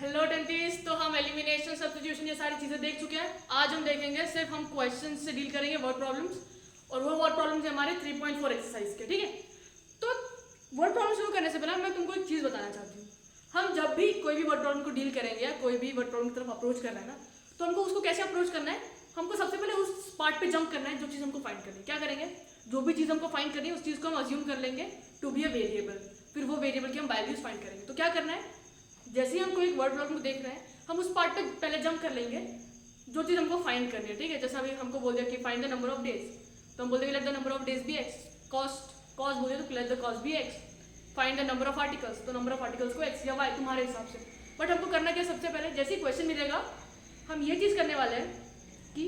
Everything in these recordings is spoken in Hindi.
हेलो टेंटीज, तो हम एलिमिनेशन सब्स्टिट्यूशन ये सारी चीज़ें देख चुके हैं। आज हम देखेंगे सिर्फ हम क्वेश्चन से डील करेंगे वर्ड प्रॉब्लम्स, और वो वर्ड प्रॉब्लम्स हमारे 3.4 एक्सरसाइज के। ठीक है, तो वर्ड प्रॉब्लम शुरू करने से पहले मैं तुमको एक चीज़ बताना चाहती हूँ। हम जब भी कोई भी वर्ड प्रॉब्लम को डील करेंगे या कोई भी वर्ड प्रॉब्लम की तरफ अप्रोच करना है ना, तो हमको उसको कैसे अप्रोच करना है। हमको सबसे पहले उस पार्ट पे जंप करना है जो चीज़ हमको फाइंड करनी है। क्या करेंगे, जो भी चीज़ हमको फाइंड करनी है उस चीज़ को हम अज्यूम कर लेंगे टू बी अ वेरिएबल। फिर वो वेरिएबल की हम वैल्यूज फाइंड करेंगे। तो क्या करना है, जैसे ही हम कोई वर्ड प्रॉब्लम को देख रहे हैं हम उस पार्ट पे पहले जंप कर लेंगे जो चीज़ हमको फाइंड करनी है। ठीक है, जैसे अभी हमको बोल दिया कि find the number of days, तो हम बोल देंगे let the number of days be X. Cost बोलिए तो let the cost be X. Find the number of articles, तो नंबर ऑफ आर्टिकल्स को एक्स या वाई तुम्हारे हिसाब से। बट हमको करना क्या, सबसे पहले जैसे ही क्वेश्चन मिलेगा हम ये चीज़ करने वाले हैं कि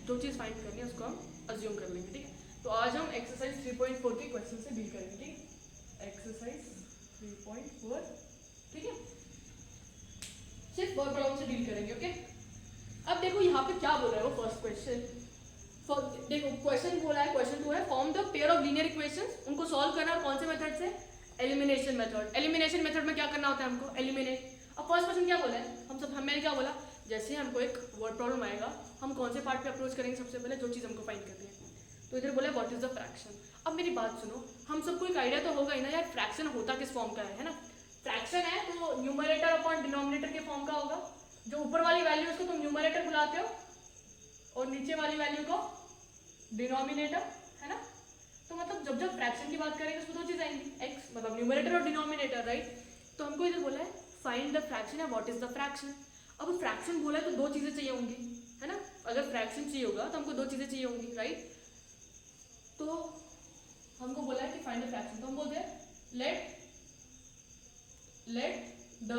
जो चीज़ फाइंड करनी है उसको हम अज्यूम कर लेंगे। ठीक है, तो आज हम एक्सरसाइज 3.4 के क्वेश्चन से डील करेंगे। ठीक है, एक्सरसाइज 3.4। ठीक है, सिर्फ वर्ड प्रॉब्लम से डील करेंगे। ओके, अब देखो यहाँ पे क्या बोल रहा है वो फर्स्ट क्वेश्चन। देखो क्वेश्चन बोला है, क्वेश्चन 2 है, form the pair of linear equations. उनको सॉल्व करना है कौन से मेथड से, एलिमिनेशन मेथड। एलिमिनेशन मेथड में क्या करना होता है, हमको एलिमिनेट। अब फर्स्ट क्वेश्चन क्या बोला है, मैंने क्या बोला, जैसे हमको एक वर्ड प्रॉब्लम आएगा हम कौन से पार्ट पे अप्रोच करेंगे, सबसे पहले जो चीज़ हमको फाइंड करनी है। तो इधर बोला व्हाट इज द फ्रैक्शन। अब मेरी बात सुनो, हम सबको एक आइडिया तो होगा ही ना यार, फ्रैक्शन होता किस फॉर्म का है ना। फ्रैक्शन है तो न्यूमरेटर अपॉन डिनोमिनेटर के फॉर्म का होगा। जो ऊपर वाली वैल्यू उसको तुम न्यूमरेटर बुलाते हो और नीचे वाली वैल्यू को डिनोमिनेटर, है ना। तो मतलब जब जब फ्रैक्शन की बात करेंगे उसमें दो चीज़ आएंगी, एक्स मतलब न्यूमरेटर और डिनोमिनेटर, राइट। तो हमको इधर बोला है फाइंड द फ्रैक्शन या व्हाट इज द फ्रैक्शन। अब फ्रैक्शन बोला है तो दो चीज़ें चाहिए होंगी, है ना। अगर फ्रैक्शन चाहिए होगा तो हमको दो चीज़ें चाहिए होंगी, राइट। तो हमको बोला है कि फाइंड द फ्रैक्शन, तो हम बोलते हैं let the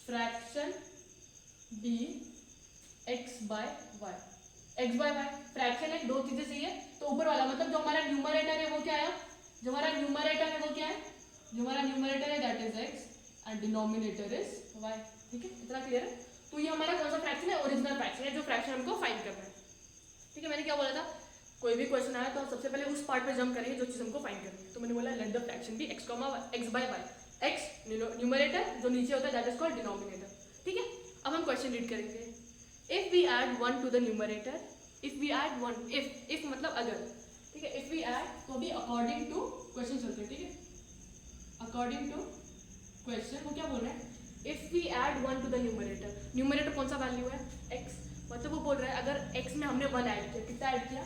fraction be X by Y. X by Y fraction है, दो चीजें चाहिए। तो ऊपर वाला मतलब जो हमारा न्यूमरेटर है वो क्या है, जो हमारा न्यूमरेटर है वो क्या है, जो हमारा न्यूमरेटर है that is X and denominator is Y. ठीक है, इतना क्लियर है। तो ये हमारा कौन सा फ्रैक्शन है, ओरिजिनल फ्रैक्शन है, जो फ्रैक्शन हमको फाइंड करना है। ठीक है, मैंने क्या बोला था, कोई भी क्वेश्चन आया तो सबसे पहले उस पार्ट पे जंप करेंगे जो चीज हमको फाइंड करनी है। तो मैंने बोला let the fraction be X X by Y. X numerator, जो नीचे होता है दैट इज कॉल्ड डिनोमिनेटर। ठीक है, अब हम क्वेश्चन रीड करेंगे। If we add 1 to the numerator, if we add 1, if मतलब अगर, ठीक है, इफ वी ऐड तो भी अकॉर्डिंग टू क्वेश्चन चलते हैं। ठीक है, अकॉर्डिंग टू क्वेश्चन वो क्या बोल रहे हैं, if we add 1 to the numerator. Numerator कौन सा वैल्यू है, एक्स। मतलब वो बोल रहा है अगर एक्स में हमने 1 ऐड किया, कितना ऐड किया,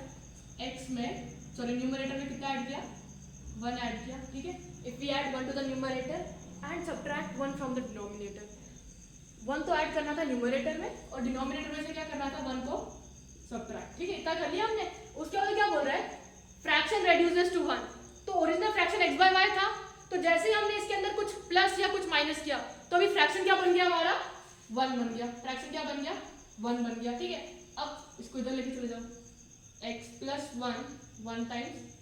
एक्स में सॉरी न्यूमरेटर में कितना ऐड किया, 1 ऐड किया। ठीक है, if we add 1 to the numerator and subtract 1 from the denominator. 1 तो ऐड करना था न्यूमरेटर में और डिनोमिनेटर में से क्या करना था, 1 को सब्ट्रैक्ट। ठीक है, इतना कर लिया हमने। उसके बाद क्या बोल रहा है, फ्रैक्शन रेड्यूसेस टू 1। तो original fraction x by Y था, तो जैसे ही हमने इसके अंदर कुछ प्लस या कुछ माइनस किया तो अभी फ्रैक्शन क्या बन गया हमारा, 1 बन गया। फ्रैक्शन क्या बन गया, 1 बन गया। ठीक है, अब इसको इधर लेके चले जाओ, x plus 1 1 times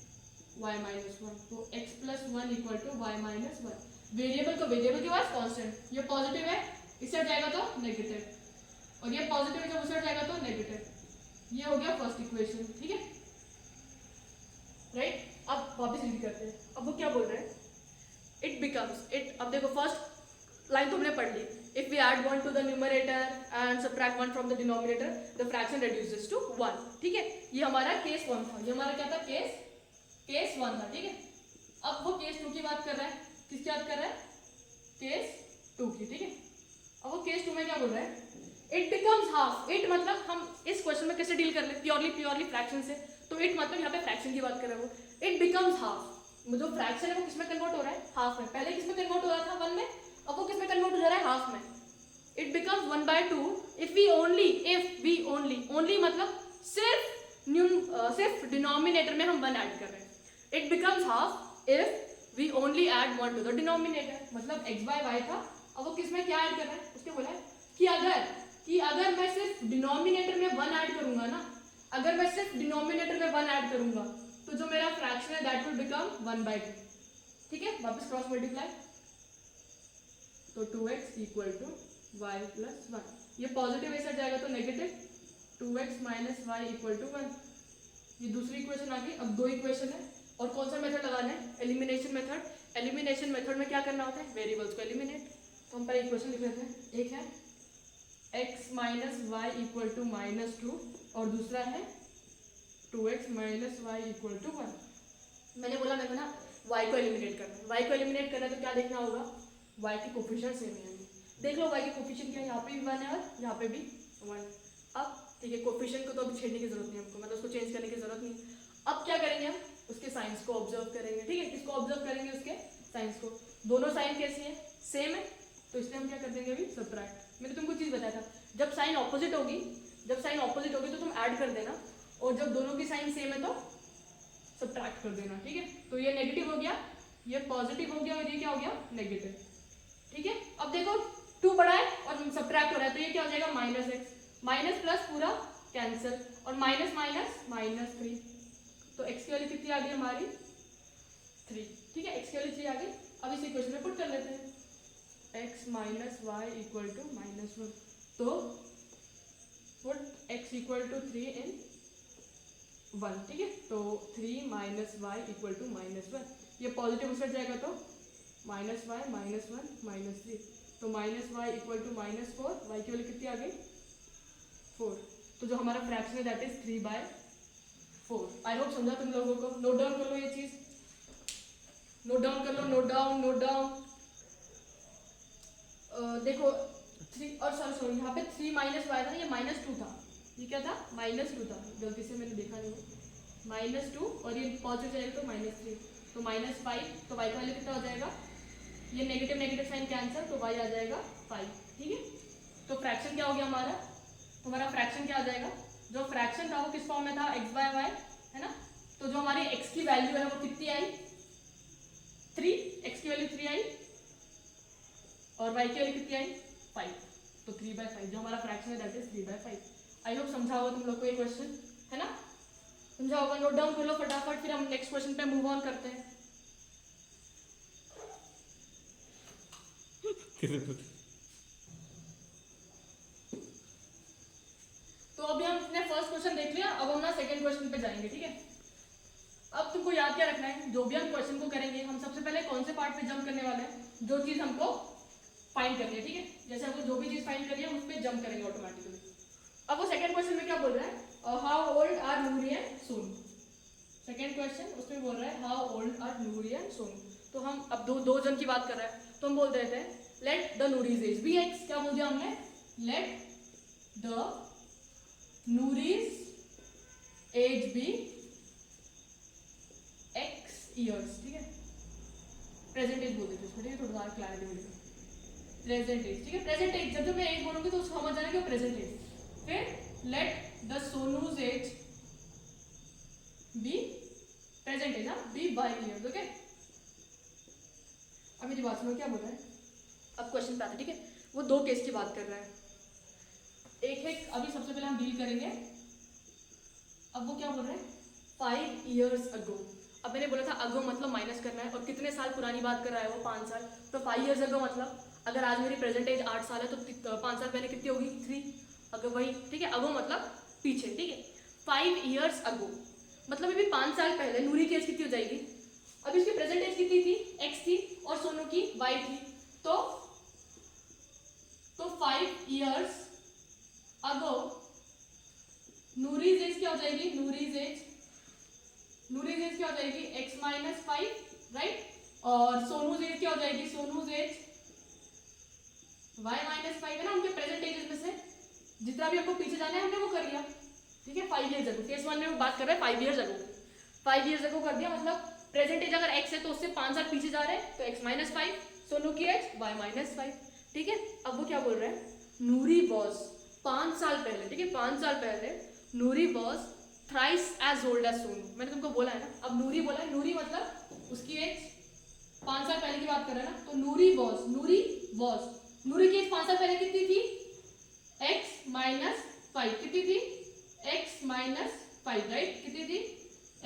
y minus 1, तो x plus 1 equal to y minus 1। Variable को वेरिएबल के पास कांस्टेंट, ये पॉजिटिव है इससे हट जाएगा तो नेगेटिव, और ये पॉजिटिव है जब उससे हट जाएगा तो नेगेटिव। ये हो गया फर्स्ट इक्वेशन। ठीक है, राइट। अब वापस रीड करते हैं। अब वो क्या बोल रहे हैं, इट बिकम्स इट। अब देखो फर्स्ट लाइन तुमने पढ़ ली, if we add 1 to the numerator and subtract 1 from the denominator the fraction reduces to 1। ठीक है, ये हमारा केस 1 था, ये हमारा क्या था, केस 1 था। ठीक है, अब वो केस 2 की बात कर रहा है, किसकी बात कर रहा है, केस 2 की। ठीक है, अब वो केस 2 में क्या बोल रहा है, इट बिकम्स हाफ। इट मतलब हम इस क्वेश्चन में कैसे डील कर ले, प्योरली फ्रैक्शन से। तो इट मतलब यहाँ पे फ्रैक्शन की बात कर रहा है वो। इट बिकम्स हाफ, जो फ्रैक्शन है वो किसमें कन्वर्ट हो रहा है, हाफ में। पहले किसमें कन्वर्ट हो रहा था, 1 में, अब वो किसमें कन्वर्ट हो जा रहा है, हाफ में। It becomes 1/2 if we only मतलब सिर्फ डिनोमिनेटर में हम 1 ऐड कर रहे हैं। It becomes half if we only add 1 to the denominator. मतलब एक्स बाय वाई था, अब वो किसमें क्या ऐड कर रहा है, उसके बोला है कि अगर मैं सिर्फ डिनोमिनेटर में 1 ऐड करूंगा ना, अगर मैं सिर्फ डिनोमिनेटर में 1 ऐड करूंगा तो जो मेरा फ्रैक्शन है दैट विल बिकम 1/2। ठीक है, वापस क्रॉस मल्टीप्लाई, तो 2x equal to Y plus 1। ये पॉजिटिव ऐसा जाएगा तो negative, 2x minus Y equal to 1। ये दूसरी इक्वेशन आ गई। अब दो इक्वेशन है और कौन सा मेथड लगाना है, एलिमिनेशन मेथड। एलिमिनेशन मेथड में क्या करना होता है, वेरिएबल्स को एलिमिनेट। तो तो हम पहले इक्वेशन लिख लेते हैं। एक है x minus Y equal to -2 और दूसरा है 2x minus Y equal to 1। मैंने बोला मेरे को ना y को एलिमिनेट करना है। y को एलिमिनेट करना है तो क्या देखना होगा, y के कोफिशिएंट सेम है। देख लो y के कोफिशिएंट क्या है, यहाँ पे भी 1 है और यहाँ पे भी 1। अब ठीक है, कोफिशिएंट को तो अभी छेड़ने की जरूरत नहीं हमको, मतलब उसको चेंज करने की जरूरत नहीं। अब क्या करेंगे हम, उसके साइंस को ऑब्जर्व करेंगे। ठीक है, किसको ऑब्जर्व करेंगे, उसके साइंस को। दोनों साइन कैसी है, सेम है, तो इसलिए हम क्या कर देंगे अभी, सबट्रैक्ट। मैंने तुमको चीज बताया था, जब साइन ऑपोजिट होगी तो तुम ऐड कर देना, और जब दोनों की साइन सेम है तो सबट्रैक्ट कर देना। ठीक है, तो ये नेगेटिव हो गया, ये पॉजिटिव हो गया और ये क्या हो गया, नेगेटिव। ठीक है, अब देखो 2 बड़ा है और सबट्रैक्ट हो रहा है, तो ये क्या हो जाएगा, -x, माइनस प्लस पूरा कैंसिल, और माइनस माइनस -3, तो x की वैल्यू कितनी आ गई हमारी, 3। ठीक है, x की वैल्यू 3 आ गई। अब इस इक्वेशन में पुट कर लेते हैं, x minus Y equal to -1, तो put x equal to 3 in 1। ठीक है, तो 3 माइनस वाई इक्वल टू -1, ये पॉजिटिव उस जाएगा तो -y -1 -3, तो -y इक्वल टू -4, y की वैल्यू कितनी आ गई, 4। तो जो हमारा फ्रैक्शन है दैट इज 3/4। आई होप समझा तुम लोगों को। नोट डाउन कर लो ये चीज, नोट डाउन कर लो, नोट डाउन। देखो 3 और सॉरी यहाँ पे 3 माइनस वाई था, ये -2 था, ये क्या था, -2 था, गलती से मैंने देखा नहीं, -2, और ये पॉजिटिव जाएगा तो -3, तो -5, तो y का वैल्यू कितना हो जाएगा, ये नेगेटिव नेगेटिव साइन कैंसिल, तो y आ जाएगा 5। ठीक है, तो फ्रैक्शन क्या हो गया हमारा, हमारा फ्रैक्शन क्या आ जाएगा, जो फ्रैक्शन था वो किस फॉर्म में था, x/y, है ना। तो जो हमारी x की वैल्यू है वो कितनी आई, 3, x की वैल्यू 3 आई, और y की वैल्यू कितनी आई, 5, तो 3/5 जो हमारा फ्रैक्शन है दैट इज 3/5। आई होप समझा होगा तुम लोग को ये क्वेश्चन, है ना, समझा होगा। नोट डाउन कर लो फटाफट, फिर हम नेक्स्ट क्वेश्चन पे मूव ऑन करते हैं। तो अभी हमने फर्स्ट क्वेश्चन देख लिया, अब हम ना सेकंड क्वेश्चन पे जाएंगे। ठीक है, अब तुमको याद क्या रखना है, जो भी हम क्वेश्चन को करेंगे हम सबसे पहले कौन से पार्ट पे जंप करने वाले हैं, जो चीज हमको फाइंड करनी है। ठीक है, जैसे हमको जो भी चीज फाइंड करनी है उस पर जंप करेंगे ऑटोमेटिकली। अब वो सेकंड क्वेश्चन में क्या बोल रहा है, how old are Noori and Sonu. Second question उसमें बोल रहा है how old are Noori and Sonu. तो हम अब दो जन की बात कर रहे हैं, तो हम बोल देते हैं let the Noori's age be x। क्या बोल दिया हमने, let the Noori's age be x years. ठीक है, प्रेजेंट एज बोल देते हैं, थोड़ा सा क्लैरिटी मिलेगी। प्रेजेंट एज, ठीक है, प्रेजेंट एज, जब जब मैं एज बोलूंगी तो उसको समझ जाना कि वो प्रेजेंट एज। फिर let the Sonu's age be present age, be by years. Okay, अब मेरी बात सुनो, क्या बोल रहा है, अब क्वेश्चन पे आता है। ठीक है, वो 2 केस की बात कर रहा है, एक है अभी सबसे पहले हम डील करेंगे। अब वो क्या बोल रहे हैं, 5 years ago। अब मैंने बोला था अगो मतलब माइनस करना है, और कितने साल पुरानी बात कर रहा है वो, 5 साल, तो 5 years ago मतलब अगर आज मेरी प्रेजेंट एज 8 साल है तो 5 साल पहले कितनी होगी, 3, अगर वही। ठीक है, अगो मतलब पीछे। ठीक है, 5 years ago मतलब अभी 5 साल पहले नूरी की एज कितनी हो जाएगी, अब इसकी प्रेजेंट एज कितनी थी, x थी, और सोनू की y थी, तो 5 years ago नूरीज एज क्या हो जाएगी, नूरीज एज क्या हो जाएगी, x माइनस 5, राइट, और सोनूज एज क्या हो जाएगी, सोनूज एज y माइनस 5, है ना। उनके प्रेजेंट एजेस में से जितना भी हमको पीछे जाना है हमने वो कर लिया। ठीक है, 5 years ago, केस 1 में बात कर रहे हैं 5 years ago, 5 years ago कर दिया, मतलब प्रेजेंट एज अगर x है तो उससे 5 साल पीछे जा रहे हैं, तो x माइनस 5, सोनू की एज y माइनस 5। ठीक है, अब वो क्या बोल रहे हैं, नूरी वॉज 5 साल पहले, ठीक है, 5 साल पहले Noori was thrice as old as Sonu. मैंने तुमको बोला है ना, अब नूरी बोला है, नूरी मतलब उसकी एज 5 साल पहले की बात कर रहे हैं ना, तो नूरी वॉज नूरी की एज 5 साल पहले कितनी थी, x माइनस 5, कितनी थी, x माइनस 5, राइट, कितनी थी,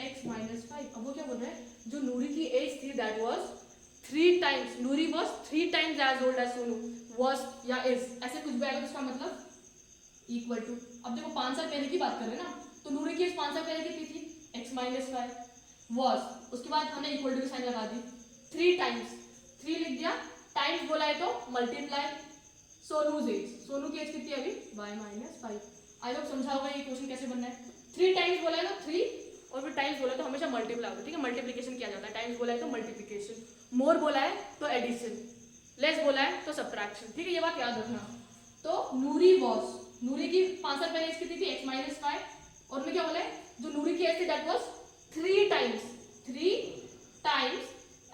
x माइनस 5। अब वो क्या बोल रहे हैं, जो नूरी की एज थी that was 3 times, Noori was 3 times age old as Sonu, was या इज, ऐसे कुछ भी आएगा तो उसका मतलब इक्वल टू। अब देखो 5 साल पहले की बात कर रहे हैं ना, तो नूरी की एज 5 साल पहले कितनी थी, x माइनस 5 वॉज, उसके बाद हमने इक्वल टू की साइन लगा दी, 3 टाइम्स, 3 लिख दिया टाइम्स बोला है तो मल्टीप्लाई सोनूज एज, सोनू की एज कितनी है अभी y-5। आई होप समझा होगा ये क्वेश्चन कैसे बनना है। 3 टाइम्स बोला है तो 3 और फिर टाइम्स बोला है तो हमेशा मल्टीप्लाई होगा, ठीक है, मल्टीप्लिकेशन किया जाता है। टाइम्स बोला है तो मल्टीप्लिकेशन, मोर बोला है तो एडिशन, लेस बोला है तो सब्ट्रैक्शन, ठीक है, ये बात याद रखना। तो नूरी वॉज, नूरी की 5 साल पहले एज कितनी थी x-5, और उन्हें क्या बोला है जो नूरी की एज थी that was 3 times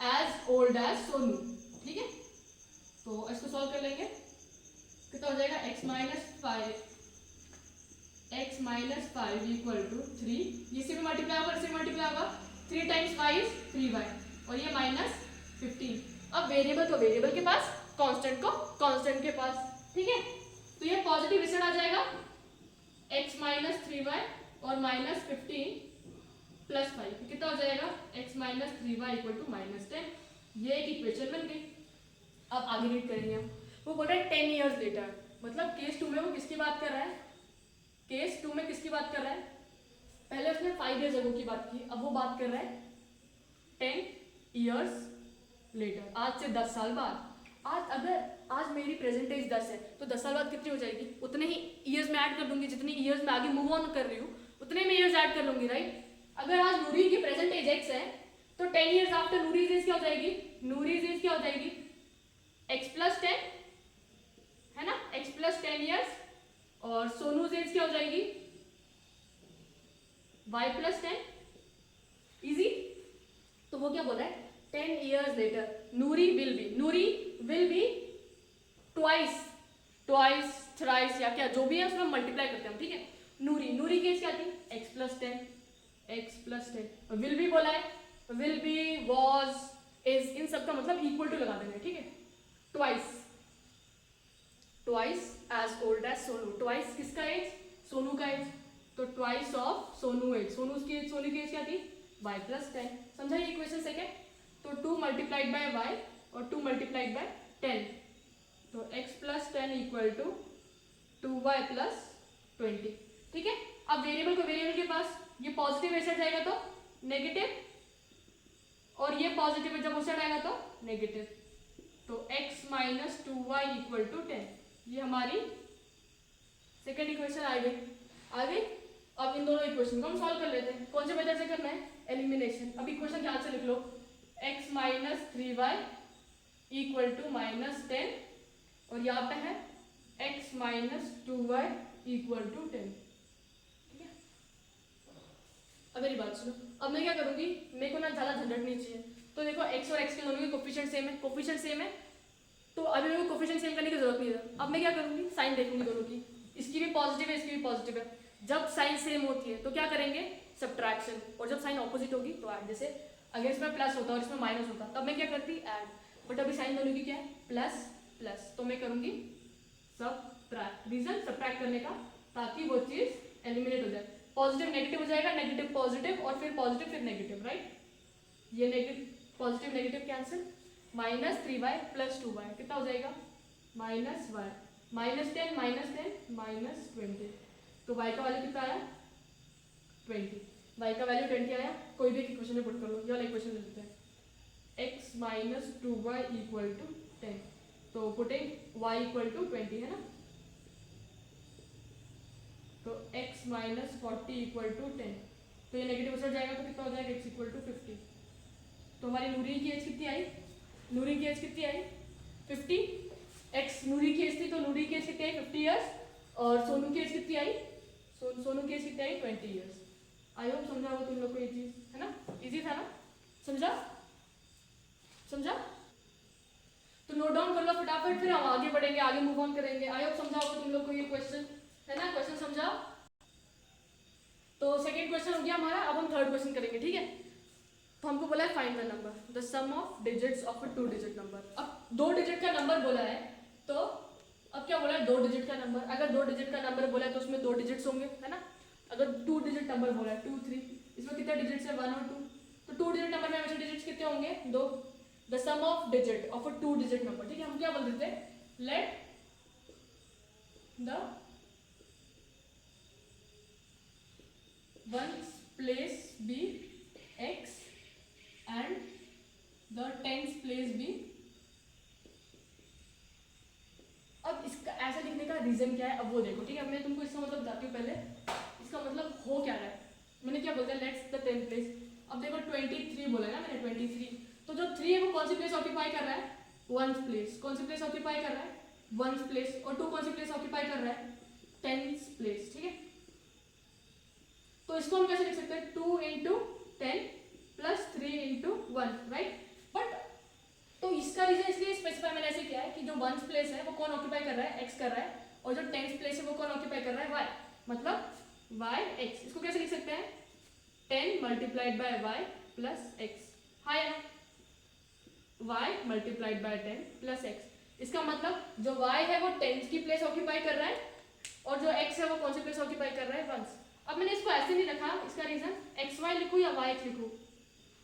age old as Sonu, ठीक है। तो इसको सॉल्व कर लेंगे, कितना हो जाएगा x-5 इक्वल टू 3, इससे भी मल्टीप्लाई होगा, इससे मल्टीप्लाई होगा, 3 टाइम्स y इज 3y और ये -15। अब वेरिएबल को वेरिएबल के पास, कांस्टेंट को कांस्टेंट के पास, ठीक है। तो ये पॉजिटिव इस साइड आ जाएगा x-3y और -15 प्लस 5, कितना हो जाएगा x-3y इक्वल टू -10। ये एक इक्वेशन बन गई। अब आगे रीड करेंगे हम। वो बोल रहा है 10 ईयर्स लेटर, मतलब केस 2 में वो किसकी बात कर रहा है, केस 2 में किसकी बात कर रहा है, पहले उसने 5 ईयर्स अगो की बात की, अब वो बात कर रहा है 10 ईयर्स लेटर, आज से 10 साल बाद। आज मेरी प्रेजेंट एज 10 है तो 10 साल बाद कितनी हो जाएगी, उतने ही ईयर्स में ऐड कर दूंगी, जितनी ईयर्स में आगे मूव ऑन कर रही हूँ उतने में ईयर्स ऐड कर लूंगी, राइट। अगर आज नूरी की प्रेजेंट एज x है तो 10 ईयर्स आफ्टर नूरीज एज क्या हो जाएगी, नूरीज एज क्या हो जाएगी x+10, है ना, x+10 ईयर्स, और सोनूज एज क्या हो जाएगी y+10, इजी। तो वो क्या बोल रहा है 10 years later Noori will be twice thrice या क्या जो भी है उसमें मल्टीप्लाई करते हैं हम, ठीक है। नूरी की एज क्या थी x+10, विल बी बोला है, विल बी वॉज इज, इन सब का मतलब इक्वल टू लगा देना है, ठीक है। Twice age old as Sonu, twice किसका एज, सोनू का एज, तो twice of Sonu age, Sonu की एज क्या थी y+10, समझा ये इक्वेशन सेकंड। तो 2 मल्टीप्लाइड बाय y और 2 मल्टीप्लाइड बाय 10, तो x+10 इक्वल टू 2y+20, ठीक है। अब वेरिएबल को वेरिएबल के पास, ये पॉजिटिव ऐसे जाएगा तो नेगेटिव, और ये पॉजिटिव जब उसे आएगा तो नेगेटिव, तो x-2y इक्वल टू 10, ये हमारी सेकेंड इक्वेशन आ गई। अब इन दोनों इक्वेशन को हम सॉल्व कर लेते हैं। कौन से मेथड से करना है, एलिमिनेशन। अब इक्वेशन ध्यान से लिख लो, x-3y इक्वल टू -10, और यहाँ पे है x-2y इक्वल टू 10, ठीक है। अब मेरी बात सुनो, अब मैं क्या करूंगी, मेरे को ना ज्यादा झंझट नहीं चाहिए, तो देखो x और x के दोनों की कोफिशिएंट सेम है, तो अभी मेरे को कोफिशिएंट सेम करने की जरूरत नहीं है। अब मैं क्या करूंगी, साइन देखूंगी दोनों की, इसकी भी पॉजिटिव है इसकी भी पॉजिटिव है। जब साइन सेम होती है तो क्या करेंगे, सब्ट्रैक्शन, और जब साइन ऑपोजिट होगी तो ऐड। जैसे अगर इसमें प्लस होता और इसमें माइनस होता तब मैं क्या करती, ऐड, बट अभी साइन दोनों की क्या है प्लस, तो मैं करूंगी सब्ट्रैक्ट। रीजन सब्ट्रैक्ट करने का, ताकि वो चीज एलिमिनेट हो जाए। पॉजिटिव नेगेटिव हो जाएगा, नेगेटिव पॉजिटिव, और फिर पॉजिटिव फिर नेगेटिव, राइट। ये negative positive negative cancel, -3y + 2y कितना हो जाएगा -y, -10 -20, तो y का वैल्यू कितना आया 20, y का वैल्यू 20 आया। कोई भी इक्वेशन में पुट कर लो, ये वाला इक्वेशन ले लेते हैं, x-2y इक्वल टू 10, तो पुटिंग y इक्वल टू 20 है ना, तो x-40 इक्वल टू 10, तो ये नेगेटिव उधर जाएगा तो कितना हो जाएगा x इक्वल टू 50। तो हमारी नूरी की एज कितनी आई 50, x नूरी की एज थी तो नूरी की एज कितनी आई 50 ईयर्स, और सोनू की एज कितनी आई सोनू की एज कितनी आई 20 ईयर्स। आई होप समझा होगा तुम लोग को ये चीज, है ना, इजी था ना, समझा। तो नोट डाउन कर लो फटाफट, फिर हम आगे बढ़ेंगे, आगे मूव ऑन करेंगे। आई होप समझा होगा तुम लोग को ये क्वेश्चन, है ना, क्वेश्चन समझा। तो सेकंड क्वेश्चन हो गया हमारा, अब हम थर्ड क्वेश्चन करेंगे, ठीक है। तो हमको बोला है find the number, the sum of digits of a 2 digit number. अब 2 डिजिट का नंबर बोला है, तो अब क्या बोला है 2 डिजिट का नंबर। अगर 2 डिजिट का नंबर बोला है तो उसमें 2 डिजिट्स होंगे, है ना। अगर 2 डिजिट नंबर बोला है 2 3, इसमें कितने डिजिट्स है 1 और 2, तो 2 डिजिट नंबर में हमेशा डिजिट्स कितने होंगे 2। The sum of digit of a 2 digit number, ठीक है। हम क्या बोल देते हैं, let the ones place be x and the tens place be reason क्या है अब वो देखो, ठीक है। अब मैं तुमको इसका मतलब बताती हूँ पहले, इसका मतलब हो क्या रहा है। मैंने क्या बोलता है, लेट्स द 10th प्लेस। अब देखो 23 बोला ना मैंने, 23, तो जो 3 है वो कौन सी प्लेस ऑक्यूपाई कर रहा है, 1th प्लेस। कौन सी प्लेस ऑक्यूपाई कर रहा है, 1th प्लेस। और 2 कौन सी प्लेस ऑक्यूपाई कर रहा है, 10th प्लेस, ठीक है। तो इसको हम कैसे लिख सकते हैं, 2 into 10 plus 3 into 1, right. But तो इसका रीजन इसलिए स्पेसिफाई मैंने ऐसे किया है कि जो 1th प्लेस है वो कौन ऑक्यूपाई कर रहा है, x कर रहा है, और जो 10th प्लेस है वो कौन ऑक्यूपाई कर रहा है, y, मतलब y x। इसको कैसे लिख सकते हैं, 10 multiplied by y plus x, हाँ या y multiplied by 10 plus x। इसका मतलब जो y है वो 10th की प्लेस ऑक्यूपाई कर रहा है, और जो x है वो कौन सी प्लेस ऑक्यूपाई कर रहा है, 1st। अब मैंने इसको ऐसे नहीं रखा, इसका रीजन xy लिखूँ या y x लिखूँ,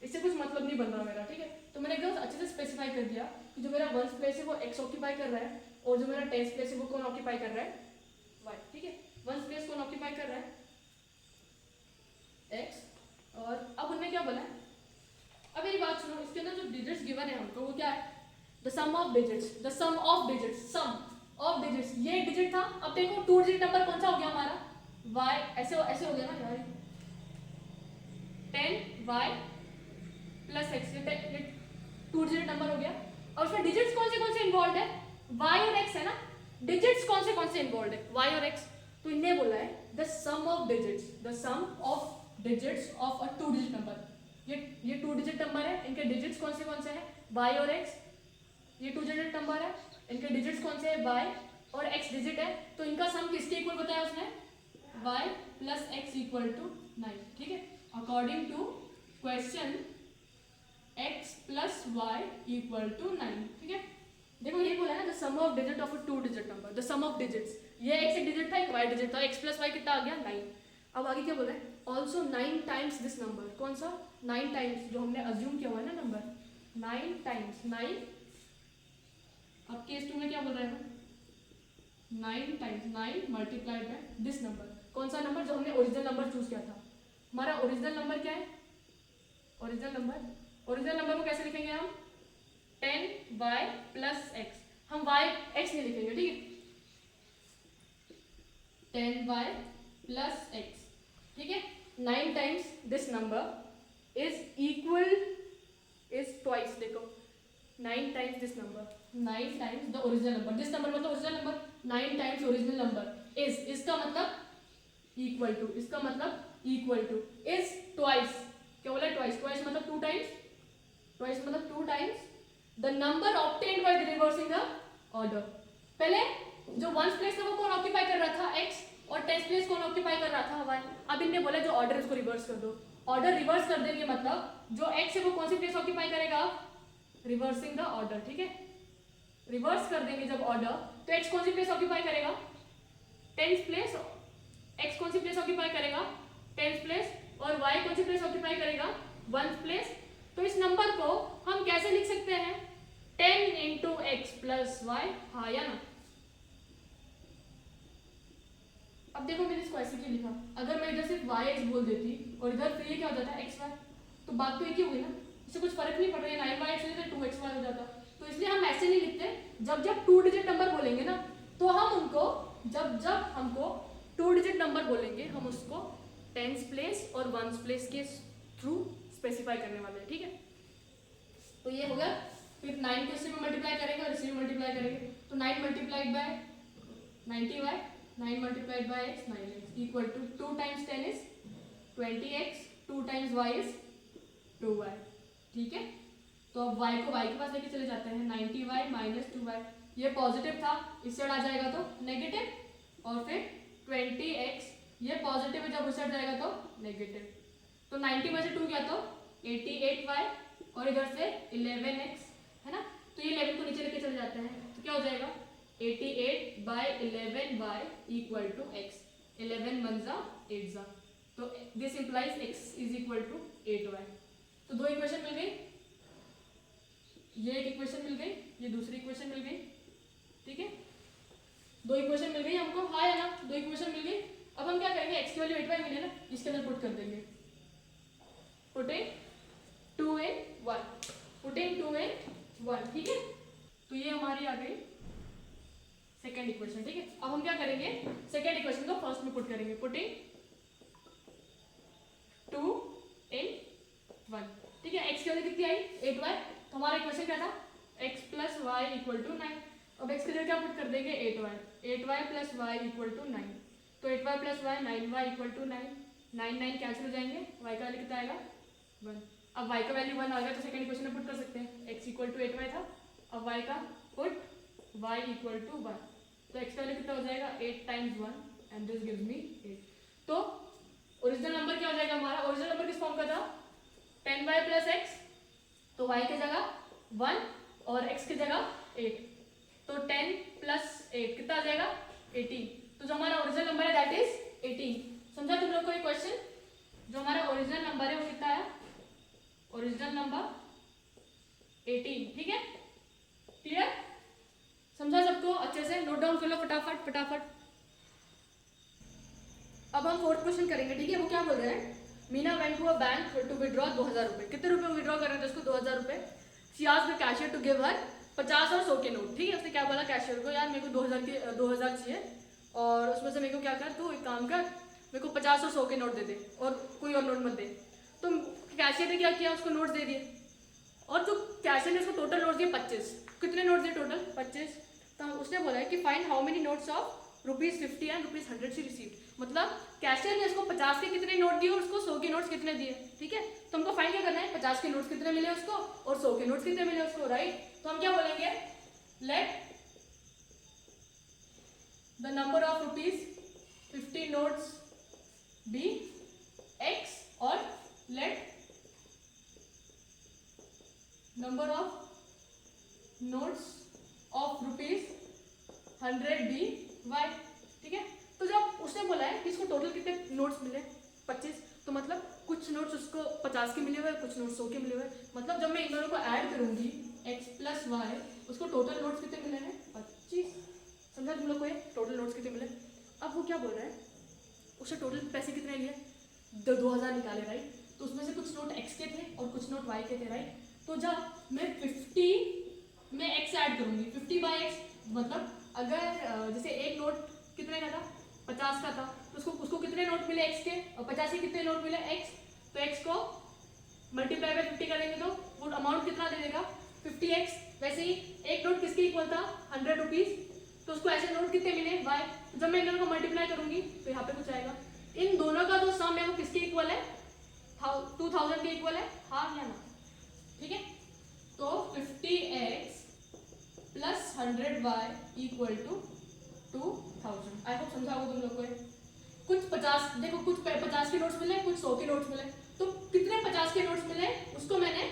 इससे कुछ मतलब नहीं बन रहा मेरा, ठीक है। तो मैंने एकदम अच्छे से स्पेसिफाई कर दिया कि जो मेरा 1st प्लेस है वो x ऑक्यूपाई कर रहा है, और जो मेरा 10th प्लेस है वो कौन ऑक्यूपाई कर रहा है, y, ठीक है। 1st प्लेस कौन ऑक्यूपाई कर रहा है, x। और अब उनने क्या बोला है, अब मेरी बात सुनो, इसके अंदर जो डिजिट्स गिवन है हमको वो क्या है, the sum of digits, the sum of digits, sum of digits. ये एक डिजिट था, अब देखो 2 डिजिट नंबर कौन सा हो गया हमारा, y, ऐसे ऐसे हो गया ना यार, 10y प्लस x, ये 2 डिजिट नंबर हो गया। और उसमें डिजिट्स कौन से इन्वॉल्व है, y और x है ना। डिजिट्स कौन से इन्वॉल्व है, y और x। तो इन्हें बोला है the sum of digits, the sum of digits of a 2 digit number. ये 2 डिजिट नंबर है, इनके डिजिट्स कौन से हैं, y और x। ये 2 डिजिट नंबर है, इनके डिजिट्स कौन से हैं, y और x डिजिट है। तो इनका सम किसके इक्वल बताया उसने, y plus x equal to 9, ठीक है। According to question x plus y equal to 9, ठीक है। देखो ये बोला है ना, the sum of digit of a 2 digit number, the sum of digits. ये x एक डिजिट था, एक y डिजिट था, x प्लस वाई कितना आ गया, 9। अब आगे क्या बोला है, ऑल्सो 9 टाइम्स दिस नंबर। कौन सा, 9 टाइम्स, जो हमने अज्यूम किया हुआ है ना नंबर, 9 टाइम्स 9। अब केस 2 में क्या बोल रहा है, 9 times 9 multiplied by this number. कौन सा नंबर, जो हमने ओरिजिनल नंबर चूज किया था। हमारा ओरिजिनल नंबर क्या है, ओरिजिनल नंबर को कैसे लिखेंगे हम, 10y प्लस x। हम y x नहीं लिखेंगे, ठीक है, 10y प्लस x, ठीक है। 9 times this number is equal, is twice, देखो 9 times this number, 9 times the original number, this number मतलब original number, 9 times original number is, इसका मतलब इक्वल टू, इसका मतलब इक्वल टू, इज ट्वाइस। क्या बोला, ट्वाइस, ट्वाइस मतलब 2 टाइम्स, ट्वाइस मतलब 2 times the number obtained by reversing the order. पहले जो 1st प्लेस था वो कौन ऑक्यूपाई कर रहा था, x, और 10th प्लेस कौन ऑक्यूपाई कर रहा था, y। अब इनने बोला जो ऑर्डर उसको रिवर्स कर दो। ऑर्डर रिवर्स कर देंगे मतलब जो x है वो कौन सी प्लेस ऑक्यूपाई करेगा, रिवर्सिंग द ऑर्डर, ठीक है। रिवर्स कर देंगे जब ऑर्डर, तो x कौन सी प्लेस ऑक्यूपाई करेगा, 10th प्लेस। x कौन सी प्लेस ऑक्यूपाई करेगा, 10th प्लेस, और y कौन सी प्लेस ऑक्यूपाई करेगा, 1st प्लेस। तो इस नंबर को हम कैसे लिख सकते हैं, 10 इंटू एक्स प्लस वाई, हाँ या ना। अब देखो मैंने इसको ऐसे क्यों लिखा, अगर मैं इधर सिर्फ वाई एक्स बोल देती और इधर फिर ये क्या हो जाता है, एक्स वाई, तो बात तो एक ही हुई ना, इससे कुछ फर्क नहीं पड़ रहा है, 9y एक्स हो 2xy हो जाता। तो इसलिए हम ऐसे नहीं लिखते, जब जब 2 डिजिट नंबर बोलेंगे ना, तो हम उनको, जब जब हमको 2 डिजिट नंबर बोलेंगे, हम उसको 10th प्लेस और 1st प्लेस के थ्रू स्पेसिफाई करने वाले हैं, ठीक है। तो ये हो गया, फिर 9 को इससे में मल्टीप्लाई करेंगे और इससे में मल्टीप्लाई करेंगे, तो 9 multiplied by 90y, 9 multiplied by x, 9x equal to 2 times 10 is 20x, 2 times y is 2y, ठीक है। तो अब y को y के पास लेके चले जाते हैं, 90y माइनस 2y, ये पॉजिटिव था, इस साइड आ जाएगा तो नेगेटिव, और फिर 20x, ये पॉजिटिव है, जब उस साइड जाएगा तो नेगेटिव। तो 90 में से 2 गया तो 88y, और इधर से 11x, है ना। तो ये 11 को नीचे लेके चले जाते हैं, तो क्या हो जाएगा, 88 bye 11y equal to x, 11 1 8 जा, तो this implies x is equal to 8y। तो 2 इक्वेशन मिल गई, ये एक इक्वेशन मिल गई, ये दूसरी इक्वेशन मिल गई, ठीक है। 2 इक्वेशन मिल गई हमको, हाँ है ना, 2 इक्वेशन मिल गई। अब हम क्या करेंगे, x की वैल्यू 8y मिले ना, इसके अंदर पुट कर देंगे, पुटिंग 2 in 1, पुटिंग 2 in 1, ठीक है। तो ये हमारी आ गई सेकेंड सेकंड इक्वेशन, ठीक है। अब हम क्या करेंगे, सेकंड इक्वेशन को फर्स्ट में पुट करेंगे, पुटिंग 2 in 1, ठीक है। x की वैल्यू कितनी आई 8y, तो हमारा इक्वेशन क्या था x plus y equal to 9। अब x की जगह क्या पुट कर देंगे 8y plus y equal to 9, तो 8y plus y 9y equal to 9, 9 cancel हो जाएंगे, y का वैल्यू कितना आएगा 1। अब y का वैल्यू 1 आ गया तो सेकंड इक्वेशन में पुट कर सकते हैं, x इक्वल टू 8y था, अब y का पुट y इक्वल टू 1, तो x का वैल्यू कितना हो जाएगा 8 times 1 and this gives me 8। तो ओरिजिनल नंबर क्या हो जाएगा हमारा, ओरिजिनल नंबर किस फॉर्म का था 10y प्लस x, तो y की जगह 1 और x की जगह 8, तो 10 प्लस 8 कितना आ जाएगा 18, तो जो हमारा ओरिजिनल नंबर है दैट इज 18। समझा तुम लोग को ये क्वेश्चन, जो हमारा ओरिजिनल नंबर है वो कितना है, ओरिजिनल नंबर 18, ठीक है, क्लियर, समझा सबको अच्छे से, नोट डाउन कर लो फटाफट फटाफट। अब हम फोर्थ क्वेश्चन करेंगे, ठीक है। वो क्या बोल रहे हैं, Meena went to a bank to withdraw 2000 रुपए, कितने रुपए विड्रॉ कर रहे थे उसको 2000 रुपए। She asked the cashier to give her 50 और 100 के नोट, ठीक है। उसने क्या बोला कैशियर को, यार मेरे को 2000 चाहिए और उसमें से मेरे को क्या कर, तू एक काम कर मेरे को 50 और 100 के नोट दे दे और कोई और नोट मत दे। तो कैशियर ने क्या किया, उसको नोट्स दे दिए, और जो कैशियर ने उसको टोटल नोट्स दिए 25, कितने नोट्स दिए टोटल 25। तो उसने बोला है कि find how many notes of ₹50 and ₹100 she received, मतलब कैशियर ने उसको 50 के कितने नोट दिए और उसको 100 के नोट्स कितने दिए, ठीक है। तो हमको फाइंड क्या करना है, 50 के नोट्स कितने मिले उसको और 100 के नोट्स कितने मिले उसको, राइट। तो हम क्या बोलेंगे, let the number of ₹50 notes be x और let number of notes of ₹100 be y, ठीक है। तो जब उसने बोला है कि इसको टोटल कितने नोट्स मिले 25, तो मतलब कुछ नोट्स उसको 50 के मिले हुए, कुछ नोट्स 100 के मिले हुए, मतलब जब मैं इन दोनों को ऐड करूंगी x प्लस वाई, उसको टोटल नोट्स कितने मिले हैं 25। समझा तुम लोग को, ये टोटल नोट्स कितने मिले। अब वो क्या बोल रहा है, उसने टोटल पैसे कितने लिए 2000 निकाले, राइट। तो उसमें से कुछ नोट x के थे और कुछ नोट y के थे, राइट। तो जब मैं 50 में x ऐड करूंगी 50/x, मतलब अगर जैसे एक नोट कितने का था 50 का था, तो उसको कितने नोट मिले x के और 50 के कितने नोट मिले x, तो x को मल्टीप्लाई बाय 50 करेंगे तो वो अमाउंट कितना दे देगा 50x। वैसे ही एक नोट किसके इक्वल था 100 रुपीज, तो उसको ऐसे नोट कितने मिले y। जब मैं इन दोनों को मल्टीप्लाई करूंगी तो यहाँ पे कुछ आएगा, इन दोनों का जो सम है वो किसके इक्वल है 2000 के इक्वल है, हाँ या ना, ठीक है। तो 50x plus 100y equal to 2000। I hope समझा होगा तुम लोग को। कुछ 50, देखो कुछ 50 के नोट्स मिले, कुछ 100 के नोट्स मिले, तो कितने 50 के नोट्स मिले उसको मैंने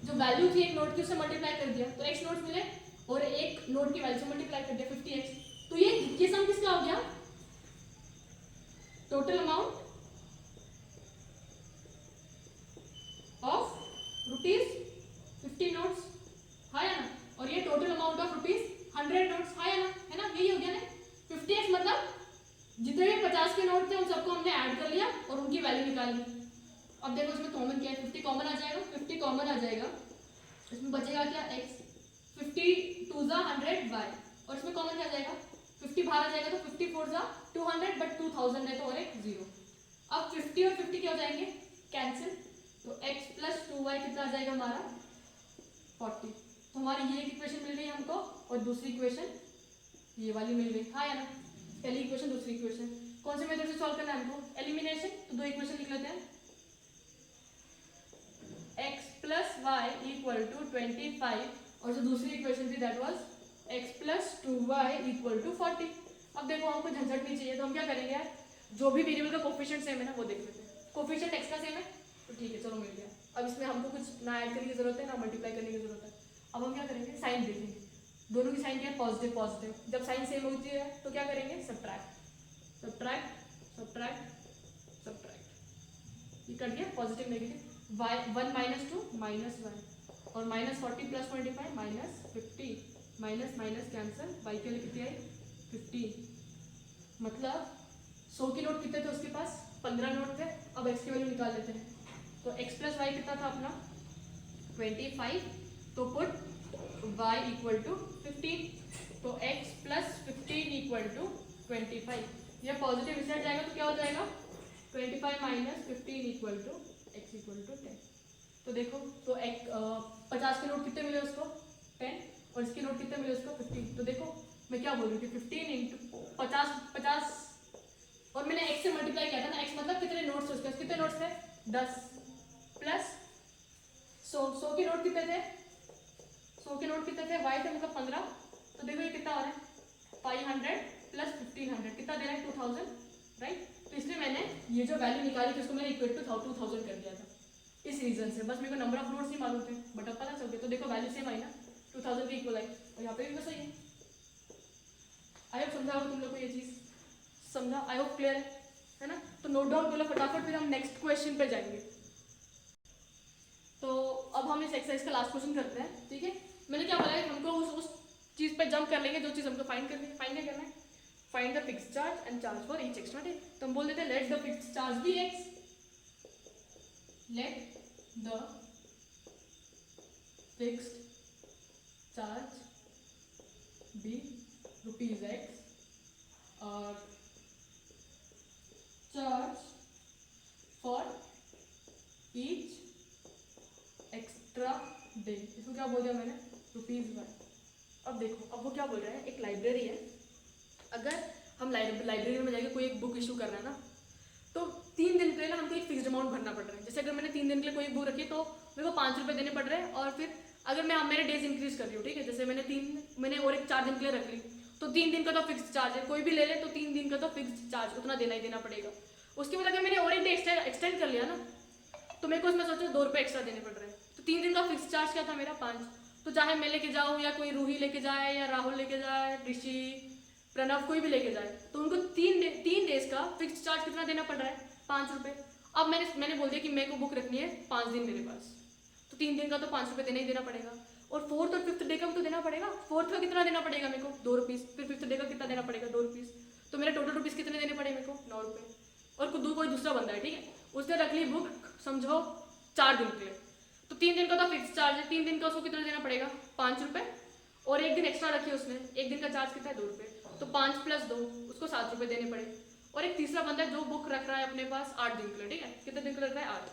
जो वैल्यू थी एक नोट की उससे मल्टीप्लाई कर दिया, तो x नोट्स मिले और एक नोट की वैल्यू से मल्टीप्लाई कर दिया 50x, तो ये सम किसका हो गया, टोटल अमाउंट ऑफ ₹50 नोट्स, हाँ या ना, और ये टोटल अमाउंट ऑफ ₹100 नोट्स, हाँ या ना, है ना, यही हो गया ना। 50x मतलब जितने भी 50 के नोट थे उन सबको हमने ऐड कर लिया और उनकी वैल्यू निकाल ली। अब देखो इसमें कॉमन क्या है, 50 कॉमन आ जाएगा, 50 कॉमन आ जाएगा, इसमें बचेगा क्या x, 50 2 जा 100y, और इसमें कॉमन क्या आ जाएगा 50 बाहर आ जाएगा, तो 50 4 जा 200, बट 2000 है तो और एक 0। अब 50 और 50 क्या हो जाएंगे कैंसिल, तो x प्लस 2y कितना आ जाएगा हमारा 40। तो हमारी ये इक्वेशन मिल गई हमको और दूसरी इक्वेशन ये वाली मिल गई, हाँ या ना, पहली इक्वेशन दूसरी इक्वेशन। कौन से मेथड से सॉल्व करना है हमको, एलिमिनेशन, तो दो इक्वेशन लिख लेते हैं, x plus y equal to 25 और जो दूसरी इक्वेशन थी that was x plus 2y equal to 40। अब देखो हमको झंझट नहीं चाहिए, तो हम क्या करेंगे यार, जो भी वेरिएबल का कोफिशिएंट सेम है ना वो देख लेते हैं। कोफिशिएंट x का सेम है तो ठीक है, चलो मिल गया। अब इसमें हमको कुछ ना ऐड करने की जरूरत है ना मल्टीप्लाई करने की जरूरत है। अब हम क्या करेंगे, साइन देखेंगे, दोनों की साइन क्या है पॉजिटिव पॉजिटिव, जब साइन सेम होती है तो क्या करेंगे सब्ट्रैक्ट सब्ट्रैक्ट सब्ट्रैक्ट सब्ट्रैक्ट, ये कट गया पॉजिटिव नेगेटिव, y 1 - 2 -1 और -40 + 25 -50 माइनस माइनस कैंसिल, y के लिए कितनी आई 50, मतलब 100 की नोट कितने थे उसके पास 15 नोट थे। अब x की वैल्यू निकाल लेते हैं, तो x + y कितना था अपना 25, तो पुट y = 15, तो x + 15 इक्वल टू 25। यह पॉजिटिव इस साइड जाएगा तो क्या हो जाएगा 25 minus 15 equal to x equal to 10। तो देखो तो 50 के नोट कितने मिले उसको 10 और इसके नोट कितने मिले उसको 15। तो देखो मैं क्या बोल रही थी 15 इंटू 50 और मैंने x से मल्टीप्लाई किया था ना, x मतलब कितने नोट्स थे उसके, कितने नोट्स थे 10 प्लस 100 के नोट कितने थे 100 के नोट कितने थे y थे मतलब 15। तो देखो ये कितना हो रहा है 500 प्लस 1500 कितना दे रहा है 2000 राइट। तो इसलिए मैंने ये जो वैल्यू निकाली थी उसको मैंने इक्वल टू 2000 कर दिया था इस रीजन से। बस मेरे को नंबर ऑफ नोट्स ही मालूम थे बट अब पता चल गया। तो देखो वैल्यू सेम आई ना 2000 के इक्वल आई और यहाँ पे भी सही है। आई होप समझा होगा तुम लोग को ये चीज़, समझा आई होप क्लियर है ना। तो नोट डाउन कर लो फटाफट फिर हम नेक्स्ट क्वेश्चन पे जाएंगे। तो अब हम इस एक्सरसाइज का लास्ट क्वेश्चन करते हैं ठीक है। मैंने क्या बोला है हमको उस चीज़ पे जंप कर लेंगे जो चीज़ हमको फाइंड करनी है। फाइंड क्या करना है find the fixed charge and charge for each extra day. तो हम बोल देते हैं let the fixed charge be X, let the fixed charge be rupees X और charge for each extra day. इसको क्या बोल दिया मैंने रुपीज वाई। अब देखो अब वो क्या बोल रहे हैं एक लाइब्रेरी है, अगर हम लाइब्रेरी में जाके कोई एक बुक इशू कर रहे हैं ना तो 3 दिन के लिए ना हमको एक फिक्स्ड अमाउंट भरना पड़ रहा है। जैसे अगर मैंने 3 दिन के लिए कोई बुक रखी तो मेरे को 5 रुपये देने पड़ रहे हैं और फिर अगर मैं मेरे डेज इंक्रीज कर रही हूँ ठीक है, जैसे मैंने और एक 4 दिन के लिए रख ली तो 3 दिन का तो फिक्स्ड चार्ज है, कोई भी ले ले तो 3 दिन का तो फिक्स्ड चार्ज उतना देना ही देना पड़ेगा। उसके बाद अगर मैंने और एक डे एक्सटेंड कर लिया ना तो मेरे को उसमें सोचो 2 रुपये एक्स्ट्रा देने पड़ रहे हैं। तो 3 दिन का फिक्स्ड चार्ज क्या था मेरा 5। तो चाहे मैं लेके जाऊँ या कोई रूही लेके जाए या राहुल लेके जाए ऋषि प्रणव कोई भी लेके जाए तो उनको 3 डेज का फिक्स्ड चार्ज कितना देना पड़ रहा है 5 रुपये। अब मैंने बोल दिया कि मेरे को बुक रखनी है 5 दिन मेरे पास तो 3 दिन का तो 5 रुपये देना ही देना पड़ेगा और 4th और 5th डे का भी तो देना पड़ेगा। 4th का कितना देना पड़ेगा मेरे को 2 रुपीज़, फिर 5th डे का कितना देना पड़ेगा 2 रुपीज़। तो मेरे टोटल रुपीज़ कितने देने पड़े मेरे को 9 रुपये। और कोई दूसरा बंदा है ठीक है उसने रख ली बुक समझो 4 दिन के लिए तो 3 दिन का तो फिक्स चार्ज है, 3 दिन का उसको कितना देना पड़ेगा 5 रुपये और 1 दिन एक्स्ट्रा रखिए उसने, 1 दिन का चार्ज कितना है 2 रुपये। तो 5 + 2 उसको 7 रुपये देने पड़े। और एक तीसरा बंदा है जो बुक रख रहा है अपने पास 8 दिन के लिए ठीक है, कितने दिन के लिए रख रहा है 8।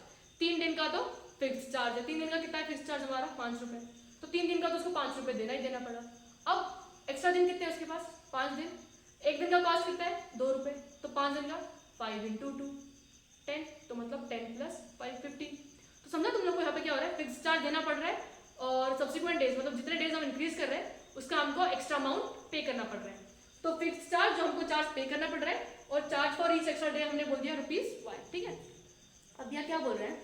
3 दिन का तो फिक्स चार्ज है, 3 दिन का कितना है फिक्स चार्ज हमारा 5 रुपये। तो 3 दिन का तो उसको 5 रुपये देना ही देना पड़ा। अब एक्स्ट्रा दिन कितने हैं उसके पास 5 दिन, 1 दिन का कॉस्ट कितना है 2 रुपये तो 5 दिन का 5 × 2 10 तो मतलब 10 + 5 15। तो समझा तुम लोग को यहाँ पे क्या हो रहा है फिक्स चार्ज देना पड़ रहा है और सब्सिक्वेंट डेज मतलब जितने डेज हम इंक्रीज कर रहे हैं उसका हमको एक्स्ट्रा अमाउंट पे करना पड़ रहा है। तो फिक्स चार्ज जो हमको चार्ज पे करना पड़ रहा है और charge for each extra day हमने बोल दिया ₹y ठीक है। अब यहाँ क्या बोल रहे हैं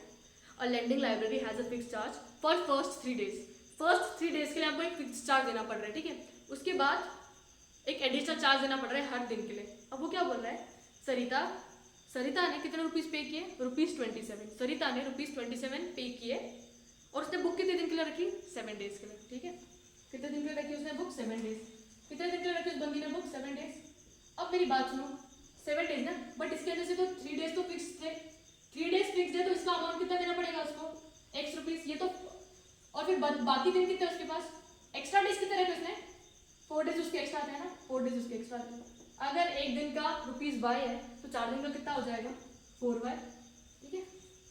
a lending library has a fix charge for first 3 days. First 3 days के लिए हमको एक फिक्स चार्ज देना पड़ रहा है ठीक है, उसके बाद एक एडिशनल चार्ज देना पड़ रहा है हर दिन के लिए। अब वो क्या बोल रहा है सरिता ने कितने रुपीज़ पे किए ₹27। सरिता ने ₹27 पे किए और उसने बुक कितने दिन के लिए रखी 7 डेज के लिए ठीक है। कितने दिन के लिए रखी उसने बुक 7 डेज। कितने दिन के लिए रखी उस बंदी ने बुक 7 डेज। अब मेरी बात सुनो 7 डेज ना बट इसके अंदर से तो 3 डेज तो फिक्स थे, 3 डेज फिक्स है तो इसका अमाउंट कितना देना पड़ेगा उसको x रुपीज़ ये तो। और फिर बाकी दिन कितने उसके पास एक्स्ट्रा डेज कितने रखे उसने 4 डेज उसके एक्स्ट्रा आते हैं ना 4 डेज उसके एक्स्ट्रा आते हैं। अगर 1 दिन का ₹y है तो 4 दिन का कितना हो जाएगा 4y ठीक है।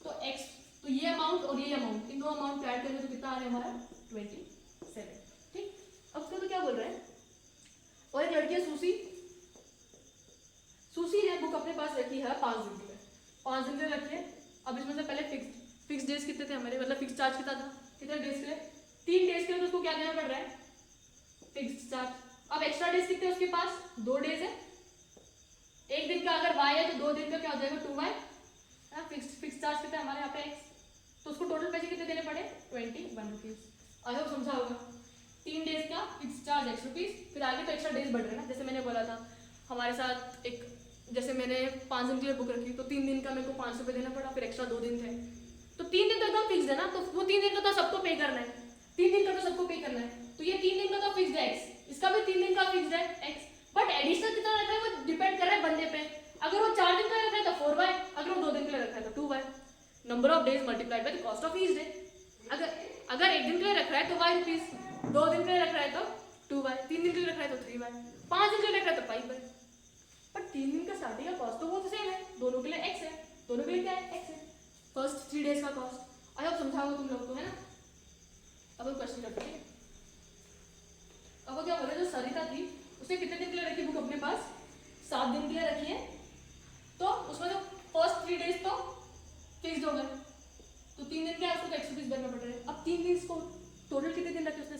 तो x तो ये अमाउंट और ये अमाउंट इन दो अमाउंट ऐड करेंगे तो कितना आ रहा है हमारा 27 ठीक। अब उसको तो क्या बोल रहे हैं और एक लड़की है सुशी ने बुक अपने पास रखी है 5 दिन के लिए, 5 दिन के लिए रखी है। अब इसमें से पहले फिक्स डेज कितने थे हमारे मतलब फिक्स चार्ज कितना था कितने डेज के लिए 3 डेज के लिए तो उसको क्या देना पड़ रहा है फिक्स चार्ज। अब एक्स्ट्रा डेज कितने उसके पास 2 डेज है, 1 दिन का अगर y है तो 2 दिन का क्या हो जाएगा 2y है। फिक्स चार्ज कितना है हमारे यहाँ पे x तो उसको टोटल पैसे कितने देने पड़े 21 रुपीज़। आई होप समझा होगा 3 डेज का फिक्स चार्ज x रुपीज़। फिर आगे तो एक्स्ट्रा डेज बढ़ रहे हैं ना, जैसे मैंने बोला था हमारे साथ एक जैसे मैंने 5 दिन के लिए बुक रखी तो 3 दिन का मेरे को 5 रुपये देना पड़ा, फिर एक्स्ट्रा 2 दिन थे तो 3 दिन तो एकदम फिक्स है ना। तो वो 3 दिन का तो सबको पे करना है, 3 दिन का तो सबको पे करना है। तो ये 3 दिन का तो फिक्स है x, इसका भी 3 दिन का फिक्स है x बट एडिशनल कितना रखा है वो डिपेंड कर रहा है बंदे पे। अगर वो 4 दिन का रखा है तो 4y, अगर वो 2 दिन के लिए रखा है तो 2y। Number of days multiplied by the cost of each day. अगर 1 दिन के लिए रख रहा है तो y रुपीज़, 2 दिन के लिए रख रहा है तो 2y, 3 दिन के लिए रख रहा है तो 3y, 5 दिन के लिए रख रहा है तो 5y। पर 3 दिन का स्टार्टिंग का कॉस्ट तो वो सेम है, दोनों के लिए x है, दोनों के लिए क्या है, x है। फर्स्ट 3 डेज का कॉस्ट आई होप समझाओगे तुम लोग को, है ना। अब हम क्वेश्चन करते हैं। अब वो क्या बोल रहे हैं, जो सरिता थी उसने कितने दिन के लिए रखी बुक अपने पास, 7 दिन के लिए रखी है, तो उसमें तो फर्स्ट 3 डेज तो फिक्स्ड हो गए, तो 3 दिन क्या है उसको तो एक्स्ट्रा फीस भरना पड़ रहा है। अब 3 दिन को टोटल कितने दिन रखे उसने,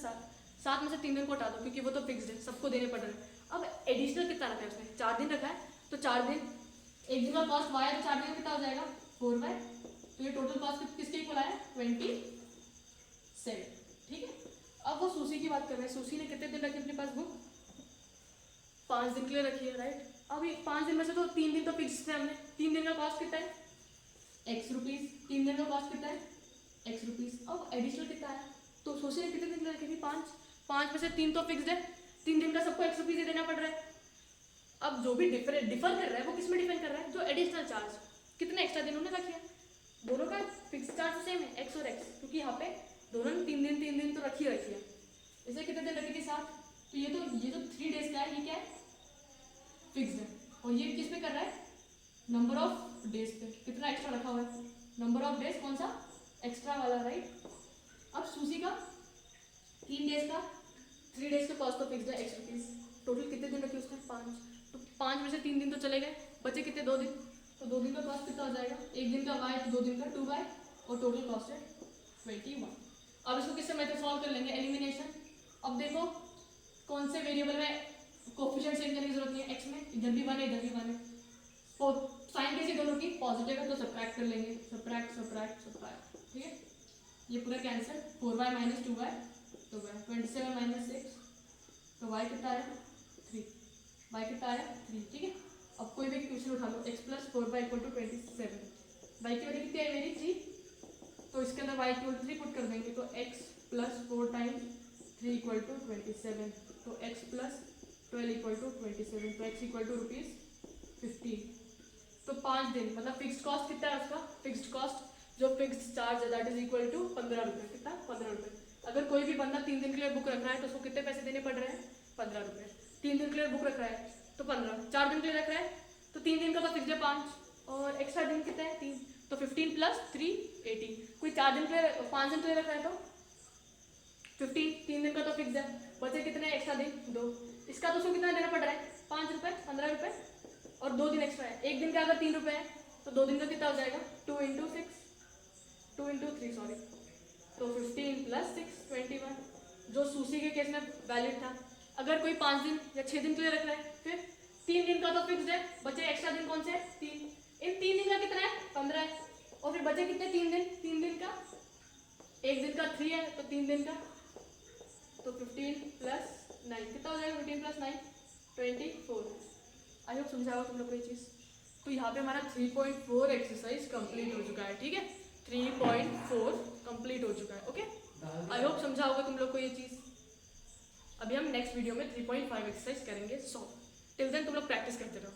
7 में से 3 दिन को हटा दो क्योंकि वो तो फिक्स्ड है, सबको देने पड़ रहे हैं। अब एडिशनल कितना रखा है उसने, 4 दिन रखा है, तो 4 दिन, एक दिन का कॉस्ट y है तो 4 दिन कितना हो जाएगा 4y, तो ये टोटल कॉस्ट किसके इक्वल आया 27, ठीक है। अब वो सूसी की बात कर रहे हैं, सूसी ने कितने दिन रखे अपने पास बुक, 5 दिन के लिए रखी है, राइट। अब ये 5 दिन में से तो 3 दिन तो फिक्स थे हमने, 3 दिन का कॉस्ट कितना है x रुपीज, 3 दिन का कॉस्ट कितना है x रुपीज। अब एडिशनल कितना है, तो सूसी ने कितने दिन के लिए रखी थी 5 में से 3 तो फिक्स्ड है, 3 दिन का सबको x रुपीज ही देना पड़ रहा है। अब जो भी डिफर कर रहा है वो किस में डिपेंड कर रहा है, जो एडिशनल चार्ज कितने एक्स्ट्रा दिन उन्होंने रखे हैं, दोनों का फिक्स चार्ज सेम है x और x, क्योंकि यहाँ पे दोनों ने 3 दिन तो रखी है। इसे कितने दिन रखी थी 7, तो ये जो 3 डेज का है ये क्या है फिक्स्ड है, और ये किस पे कर रहा है नंबर ऑफ डेज पे, कितना एक्स्ट्रा रखा हुआ है, नंबर ऑफ डेज कौन सा एक्स्ट्रा वाला, राइट। अब सूसी का 3 डेज का 3 डेज का कॉस्ट तो फिक्स्ड है x रुपीज, टोटल कितने दिन रखे उसने 5, तो 5 में से 3 दिन तो चले गए, बचे कितने 2 दिन, तो 2 दिन का कॉस्ट कितना हो जाएगा, एक दिन का y तो 2 दिन का 2y, और टोटल कॉस्ट है 21। अब इसको किससे मेथड सॉल्व कर लेंगे, एलिमिनेशन। अब देखो कौन से वेरिएबल में कोफिशिएंट चेंज करने की जरूरत नहीं है, x में इधर भी 1 है इधर भी 1 है, तो साइन कैसी दोनों की पॉजिटिव है तो सब्ट्रैक्ट कर लेंगे, सब्ट्रैक्ट, ठीक है। ये पूरा कैंसिल, 4y - 2y तो y 27 - 6 तो y कितना है 3, y कितना है 3, ठीक है। अब कोई भी क्वेश्चन उठा लो, x + 4y = 27, y की वैल्यू कितनी है मेरी 3, तो इसके अंदर y = 3 पुट कर देंगे, तो x + 4 × 3 = 27, तो x + 12 = 27, तो x = ₹15, तो 5 दिन मतलब फिक्स्ड कॉस्ट कितना है उसका, फिक्स्ड कॉस्ट जो फिक्स्ड चार्ज है दैट इज इक्वल टू 15 रुपये, कितना 15 रुपये। अगर कोई भी बंदा 3 दिन के लिए बुक रख रहा है तो उसको कितने पैसे देने पड़ रहे हैं 15 रुपये, 3 दिन के लिए बुक रख रहा है तो 15, 4 दिन के लिए रख रहा है तो 3 दिन का तो फिक्स्ड है 5, और एक्स्ट्रा दिन कितना है 3, तो 15 + 3 18, कोई 4 दिन के लिए 5 दिन के लिए रख रहा है तो 15, 3 दिन का तो फिक्स्ड है, बचे कितने एक्स्ट्रा दिन 2, इसका तो उसको कितना देना पड़ रहा है 5 रुपये 15 रुपये, और 2 दिन एक्स्ट्रा है, एक दिन का अगर 3 रुपये है तो 2 दिन का कितना हो जाएगा 2 × 3 सॉरी, तो 15 + 6 21, जो सूसी के केस में वैलिड था। अगर कोई 5 दिन या 6 दिन के लिए रख रहा है, फिर 3 दिन का तो फिक्स्ड है, बचे एक्स्ट्रा दिन कौन से 3, इन 3 दिन का कितना है 15 है, और फिर बचे कितने 3 दिन का, एक दिन का 3 है तो 3 दिन का, तो 15 + 9 कितना हो जाएगा 15 + 9 24। आई होप समझाओ तुम लोग को ये चीज़। तो यहाँ पे हमारा 3.4 एक्सरसाइज कंप्लीट हो चुका है, ठीक है 3.4 कंप्लीट हो चुका है, ओके। आई होप समझाओगे तुम लोग को ये चीज़। अभी हम नेक्स्ट वीडियो में 3.5 एक्सरसाइज करेंगे सॉल्व, टिल देन तुम लोग प्रैक्टिस करते रहो।